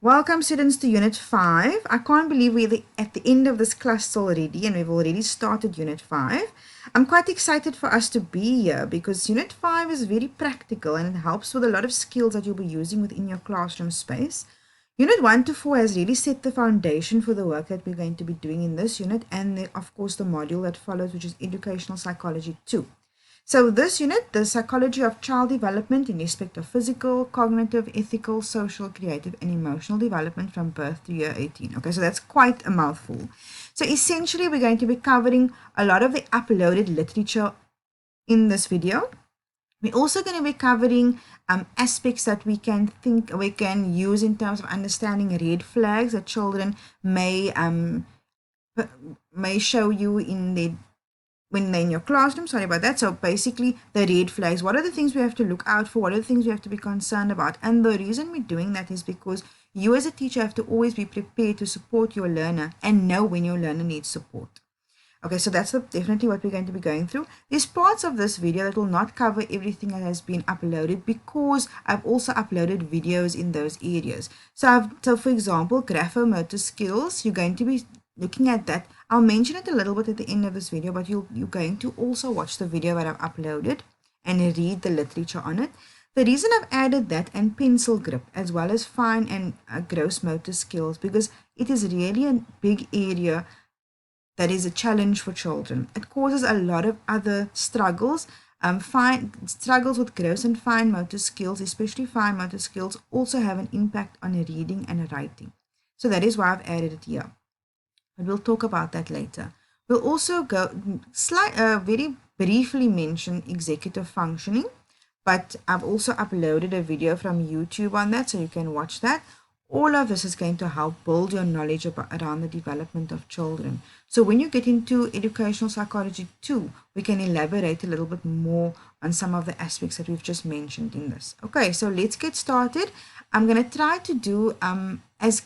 Welcome students to Unit 5. I can't believe we're at the end of this class already and we've already started Unit 5. I'm quite excited for us to be here because Unit 5 is very practical and it helps with a lot of skills that you'll be using within your classroom space. Unit 1 to 4 has really set the foundation for the work that we're going to be doing in this unit and of course the module that follows, which is Educational Psychology 2. So this unit, the psychology of child development in respect of physical, cognitive, ethical, social, creative, and emotional development from birth to year 18. Okay, so that's quite a mouthful. So essentially, we're going to be covering a lot of the uploaded literature in this video. We're also going to be covering aspects that we can use in terms of understanding red flags that children may show you when they're in your classroom. Sorry about that. So basically the red flags, what are the things we have to look out for? What are the things we have to be concerned about? And the reason we're doing that is because you as a teacher have to always be prepared to support your learner and know when your learner needs support. Okay, so that's definitely what we're going to be going through. There's parts of this video that will not cover everything that has been uploaded because I've also uploaded videos in those areas. So for example, graphomotor skills, you're going to be looking at that. I'll mention it a little bit at the end of this video, but you're going to also watch the video that I've uploaded and read the literature on it. The reason I've added that and pencil grip as well as fine and gross motor skills, because it is really a big area that is a challenge for children. It causes a lot of other struggles. Struggles with gross and fine motor skills, especially fine motor skills, also have an impact on reading and writing. So that is why I've added it here. But we'll talk about that later. We'll also very briefly mention executive functioning, but I've also uploaded a video from YouTube on that, so you can watch that. All of this is going to help build your knowledge around the development of children. So when you get into Educational Psychology 2, we can elaborate a little bit more on some of the aspects that we've just mentioned in this. Okay, so let's get started. I'm going to try to do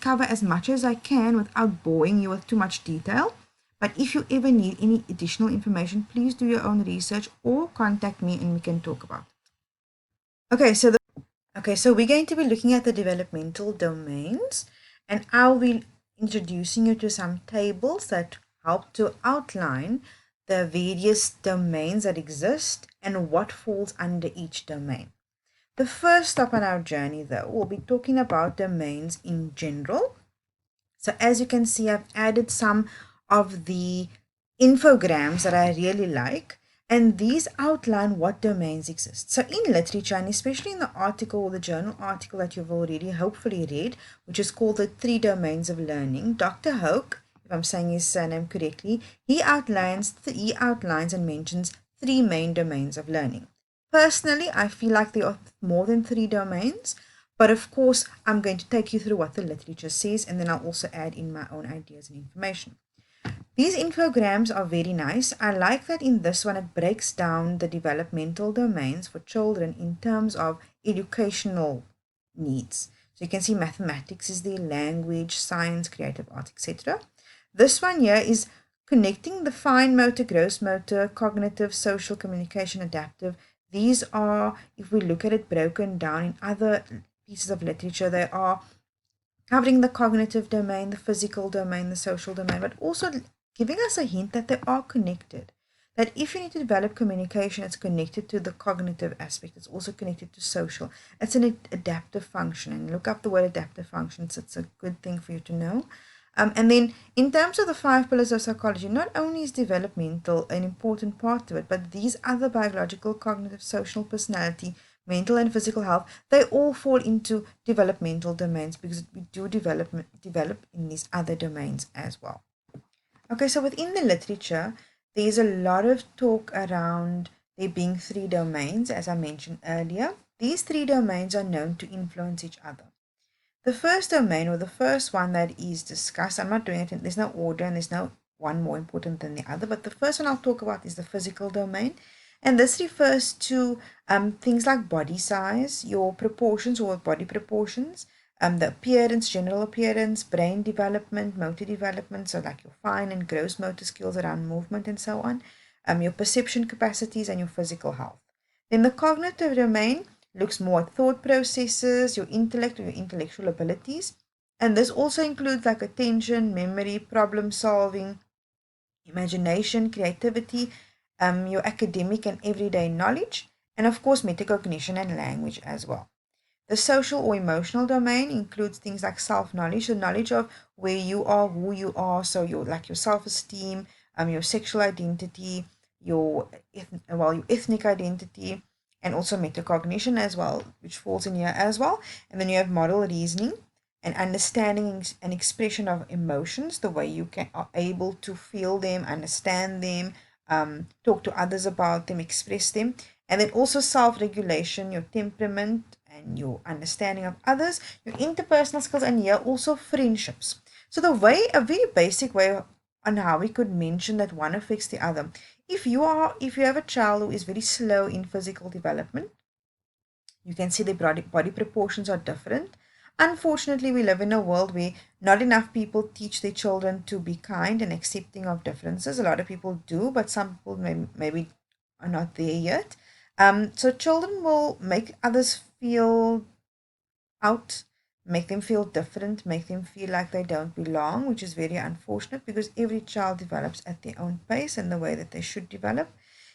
cover as much as I can without boring you with too much detail. But if you ever need any additional information, please do your own research or contact me and we can talk about it. Okay, so we're going to be looking at the developmental domains, and I'll be introducing you to some tables that help to outline the various domains that exist and what falls under each domain. The first stop on our journey, though, we'll be talking about domains in general. So as you can see, I've added some of the infograms that I really like, and these outline what domains exist. So in literature, and especially in the article or the journal article that you've already hopefully read, which is called The 3 Domains of Learning, Dr. Hoke, if I'm saying his surname correctly, he outlines and mentions 3 main domains of learning. Personally, I feel like there are more than 3 domains, but of course, I'm going to take you through what the literature says, and then I'll also add in my own ideas and information. These infograms are very nice. I like that in this one it breaks down the developmental domains for children in terms of educational needs. So you can see mathematics is there, language, science, creative art, etc. This one here is connecting the fine motor, gross motor, cognitive, social, communication, adaptive. These are, if we look at it broken down in other pieces of literature, they are covering the cognitive domain, the physical domain, the social domain, but also giving us a hint that they are connected. That if you need to develop communication, it's connected to the cognitive aspect. It's also connected to social. It's an adaptive function. And look up the word adaptive functions. It's a good thing for you to know. And then in terms of the 5 pillars of psychology, not only is developmental an important part of it, but these other biological, cognitive, social, personality, mental and physical health, they all fall into developmental domains because we do develop in these other domains as well. Okay, so within the literature, there's a lot of talk around there being 3 domains, as I mentioned earlier. These 3 domains are known to influence each other. The first domain, or the first one that is discussed, I'm not doing it, there's no order and there's no one more important than the other, but the first one I'll talk about is the physical domain. And this refers to things like body size, your proportions or body proportions, the appearance, general appearance, brain development, motor development, so like your fine and gross motor skills around movement and so on, your perception capacities and your physical health. Then the cognitive domain looks more at thought processes, your intellect or your intellectual abilities, And this also includes like attention, memory, problem solving, imagination, creativity, your academic and everyday knowledge, and of course, metacognition and language as well. The social or emotional domain includes things like self-knowledge, the knowledge of where you are, who you are, so your like your self-esteem, your sexual identity, your ethnic identity, and also metacognition as well, which falls in here as well. And then you have model reasoning and understanding and expression of emotions, the way you are able to feel them, understand them, talk to others about them, express them. And then also self-regulation, your temperament and your understanding of others, your interpersonal skills, and here also friendships. So a very basic way on how we could mention that one affects the other. If you have a child who is very slow in physical development, you can see the body proportions are different. Unfortunately, we live in a world where not enough people teach their children to be kind and accepting of differences. A lot of people do, but some people maybe are not there yet. So children will make others feel out, make them feel different, make them feel like they don't belong, which is very unfortunate because every child develops at their own pace and the way that they should develop.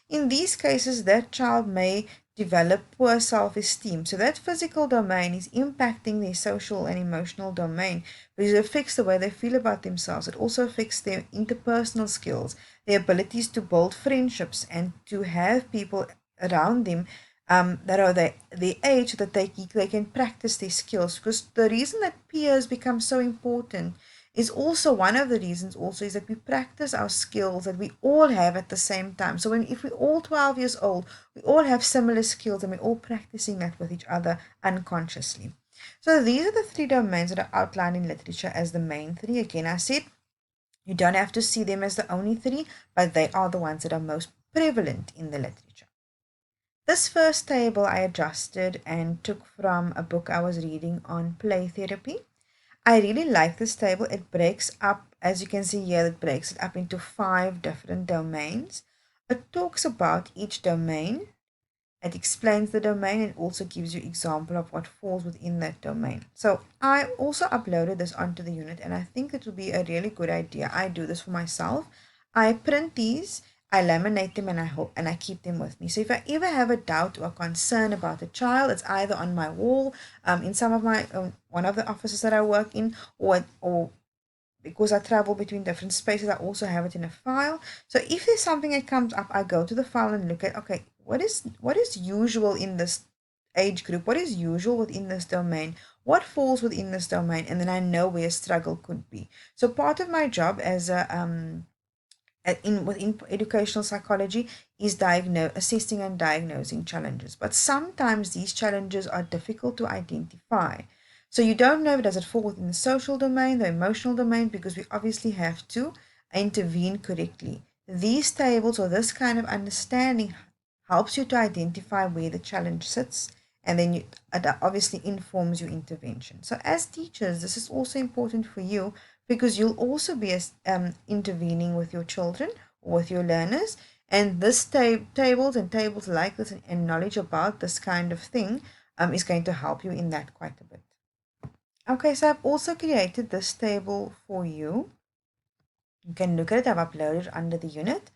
In these cases, that child may develop poor self esteem. So, that physical domain is impacting their social and emotional domain because it affects the way they feel about themselves. It also affects their interpersonal skills, their abilities to build friendships and to have people around them that are the age that they can practice these skills. Because the reason that peers become so important is also one of the reasons also is that we practice our skills that we all have at the same time. So if we're all 12 years old, we all have similar skills and we're all practicing that with each other unconsciously. So these are the three domains that are outlined in literature as the main three. Again, I said you don't have to see them as the only three, but they are the ones that are most prevalent in the literature. This first table I adjusted and took from a book I was reading on play therapy. I really like this table. It breaks up, as you can see here, it breaks it up into 5 different domains. It talks about each domain. It explains the domain and also gives you example of what falls within that domain. So I also uploaded this onto the unit and I think it would be a really good idea. I do this for myself. I print these, I laminate them, and I keep them with me. So if I ever have a doubt or concern about a child, it's either on my wall, in some of my one of the offices that I work in, or because I travel between different spaces, I also have it in a file. So if there's something that comes up, I go to the file and look at, okay, what is usual in this age group? What is usual within this domain? What falls within this domain? And then I know where struggle could be. So part of my job as a within educational psychology is assessing and diagnosing challenges. But sometimes these challenges are difficult to identify. So you don't know, does it fall within the social domain, the emotional domain, because we obviously have to intervene correctly. These tables or this kind of understanding helps you to identify where the challenge sits, and then it obviously informs your intervention. So as teachers, this is also important for you because you'll also be intervening with your children or with your learners, and this tables and tables like this and knowledge about this kind of thing is going to help you in that quite a bit. Okay, so I've also created this table for you. You can look at it. I've uploaded under the unit.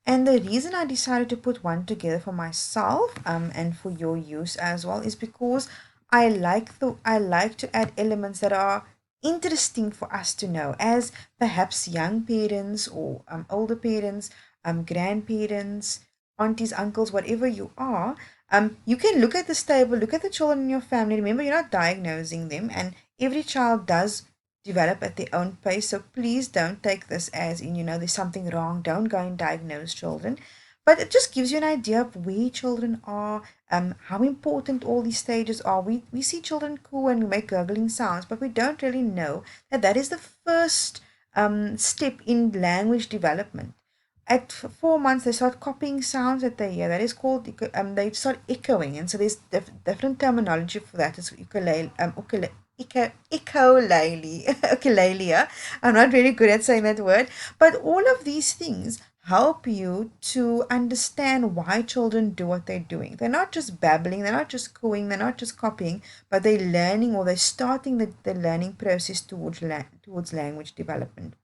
And the reason I decided to put one together for myself and for your use as well is because I like to add elements that are interesting for us to know as perhaps young parents or older parents, grandparents, aunties, uncles, whatever you are. You can look at this table, look at the children in your family. Remember, you're not diagnosing them, and every child does develop at their own pace. So please don't take this as in, there's something wrong. Don't go and diagnose children. But it just gives you an idea of where children are, how important all these stages are. We see children coo and we make gurgling sounds, but we don't really know that that is the first step in language development. At 4 months, they start copying sounds that they hear. That is called, they start echoing. And so there's different terminology for that. It's ukulele, echolalia. I'm not very good at saying that word. But all of these things help you to understand why children do what they're doing. They're not just babbling, they're not just cooing, they're not just copying, but they're learning, or they're starting the learning process towards language development.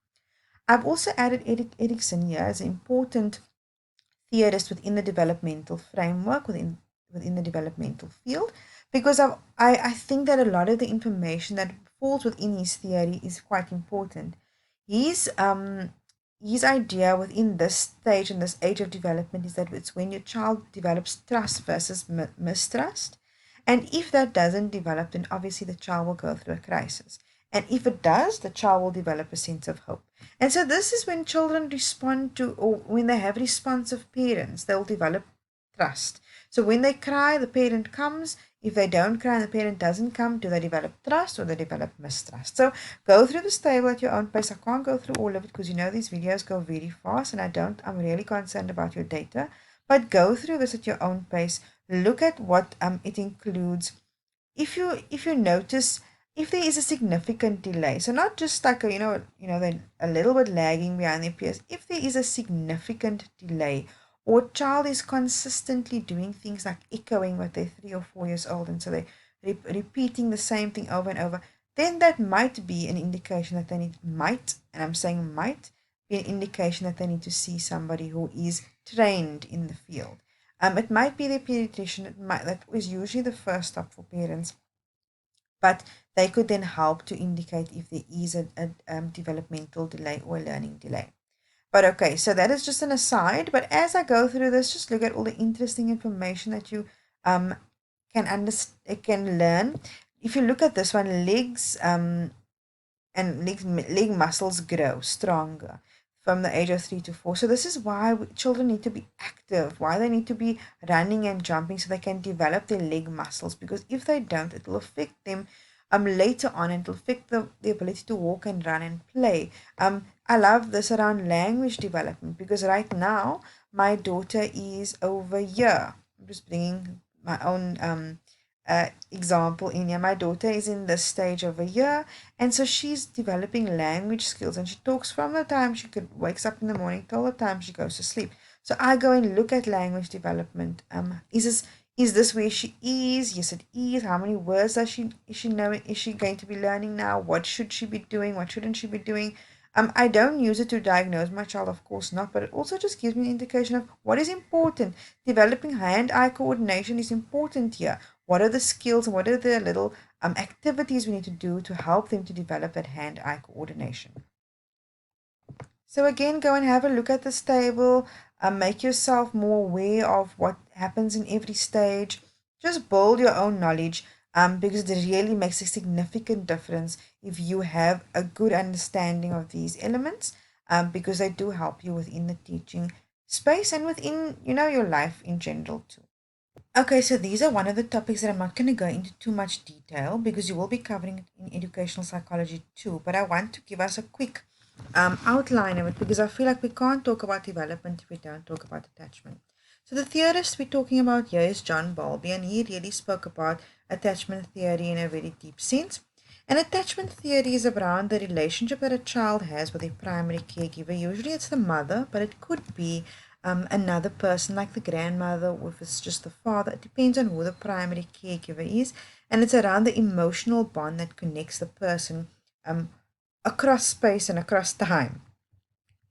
I've also added Erikson here as an important theorist within the developmental framework, within the developmental field, because I think that a lot of the information that falls within his theory is quite important. His his idea within this stage and this age of development is that it's when your child develops trust versus mistrust. And if that doesn't develop, then obviously the child will go through a crisis. And if it does, the child will develop a sense of hope. And so this is when children respond to, or when they have responsive parents, they'll develop trust. So when they cry, the parent comes. If they don't cry and the parent doesn't come, do they develop trust or they develop mistrust? So go through this table at your own pace. I can't go through all of it because these videos go very fast and I'm really concerned about your data. But go through this at your own pace. Look at what it includes. If you notice, if there is a significant delay, so not just like they're a little bit lagging behind their peers. If there is a significant delay, or a child is consistently doing things like echoing what they're 3 or 4 years old, and so they're repeating the same thing over and over, then that might be an indication that they and I'm saying might be an indication that they need to see somebody who is trained in the field. It might be their pediatrician. That was usually the first stop for parents, but they could then help to indicate if there is a developmental delay or a learning delay. But okay, so that is just an aside. But as I go through this, just look at all the interesting information that you can learn. If you look at this one, legs and leg muscles grow stronger from the age of 3 to 4. So this is why children need to be active, why they need to be running and jumping so they can develop their leg muscles. Because if they don't, it will affect them later on, and it will affect the ability to walk and run and play. I love this around language development because right now my daughter is over here. I'm just bringing my own example in here. My daughter is in this stage over here, and so she's developing language skills, and she talks from the time she wakes up in the morning till the time she goes to sleep. So I go and look at language development. Is this where she is? Yes, it is. How many words is she knowing? Is she going to be learning now? What should she be doing? What shouldn't she be doing? I don't use it to diagnose my child, of course not, but it also just gives me an indication of what is important. Developing hand-eye coordination is important here. What are the skills and what are the little activities we need to do to help them to develop that hand-eye coordination? So again, go and have a look at this table. Make yourself more aware of what happens in every stage. Just build your own knowledge because it really makes a significant difference if you have a good understanding of these elements because they do help you within the teaching space and within, your life in general too. Okay, so these are one of the topics that I'm not going to go into too much detail because you will be covering it in educational psychology too. But I want to give us a quick outline of it because I feel like we can't talk about development if we don't talk about attachment. So the theorist we're talking about here is John Bowlby, and he really spoke about attachment theory in a very deep sense. And attachment theory is around the relationship that a child has with a primary caregiver. Usually it's the mother, but it could be another person like the grandmother, or if it's just the father. It depends on who the primary caregiver is. And it's around the emotional bond that connects the person across space and across time.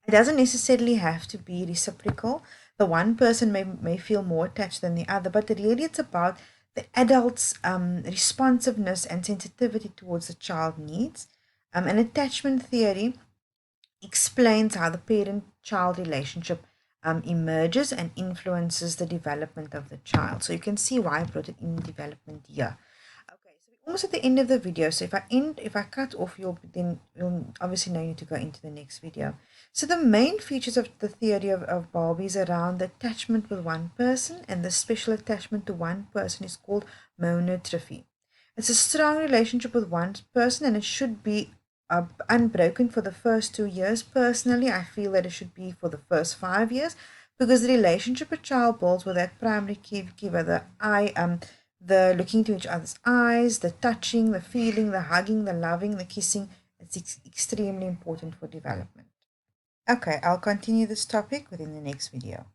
It doesn't necessarily have to be reciprocal. The one person may feel more attached than the other, but really it's about the adult's responsiveness and sensitivity towards the child needs. And attachment theory explains how the parent-child relationship emerges and influences the development of the child. So you can see why I brought it in development here. Okay, so we're almost at the end of the video. So if I cut off, then you'll obviously know you need to go into the next video. So the main features of the theory of Bowlby is around the attachment with one person, and the special attachment to one person is called monotrophy. It's a strong relationship with one person, and it should be unbroken for the first 2 years. Personally, I feel that it should be for the first 5 years because the relationship a child builds with that primary caregiver, the looking into each other's eyes, the touching, the feeling, the hugging, the loving, the kissing, it's extremely important for development. Okay, I'll continue this topic within the next video.